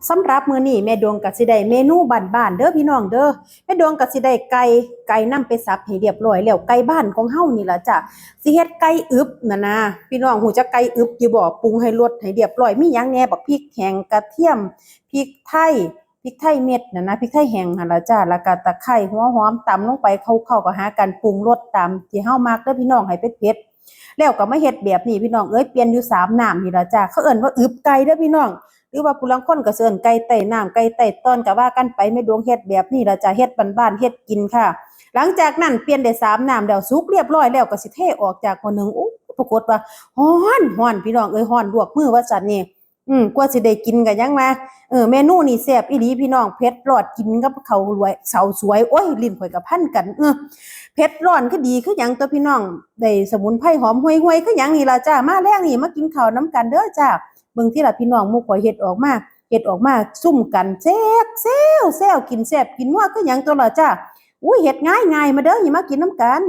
สำหรับมื้อนี้แม่ดวงก็สิได้เมนูบ้านๆเด้อพี่น้องเด้อแม่ดวงก็สิได้ไก่นำไปสับให้เรียบร้อยแล้วไก่บ้านของเฮานี่ล่ะจ้ะสิเฮ็ดไก่อึบน่ะนะพี่น้องฮู้จักไก่อึบอยู่บ่ปรุงให้รสให้เรียบร้อยมีหยังแหน่บักพริกแห้งกระเทียมพริกไทยพริกไทยเม็ดน่ะนะพริกไทยแห้งหั่นล่ะจ้ะแล้วก็ตะไคร้หัวหอมตำลงไปเข้าก็หากันปรุงรสตามที่เฮามักเด้อพี่น้องให้เผ็ดๆแล้วก็มาเฮ็ดแบบนี้พี่น้องเอ้ยเปลี่ยนอยู่3น้ำนี่ล่ะจ้ะเขาเอิ้นว่าอึบไก่เด้อพี่น้อง หรือว่าผู้ลางคนก็สิเอิ้นไก่ไต้น้ำไก่ไต้ต้นก็ว่ากันไปแม่ดวงเฮ็ดแบบนี้ล่ะจ้ะเฮ็ดบ้านๆเฮ็ดกินค่ะหลังจากนั้นเปลี่ยนได้3น้ำแล้วสุกเรียบร้อยแล้วก็สิเทออกจากหม้อนึ่งปรากฏว่าร้อนพี่น้องเอ้ยร้อนลวกมือว่าซั่นนี่กว่าสิได้กินก็ยังว่าเมนูนี่แซ่บอีหลีพี่น้องเผ็ดร้อนกินกับข้าวรวยข้าวสวยโอ้ยลิ้นข่อยก็พันกันเผ็ดร้อนคือดีคือหยังตัวพี่น้องได้สมุนไพรหอมห่วยๆคือหยังนี่ล่ะจ้ามาแลงนี่มากินข้าวนํกันเด้อจ้า เบิ่งที่ล่ะพี่น้องหมู่ข่อยเฮ็ดออกมาซุ่มกันแซ่บแซวกินแซ่บกินนัวคือหยังตัวล่ะจ้าอุ้ยเฮ็ดง่ายๆมาเด้ออย่ามากินนำกัน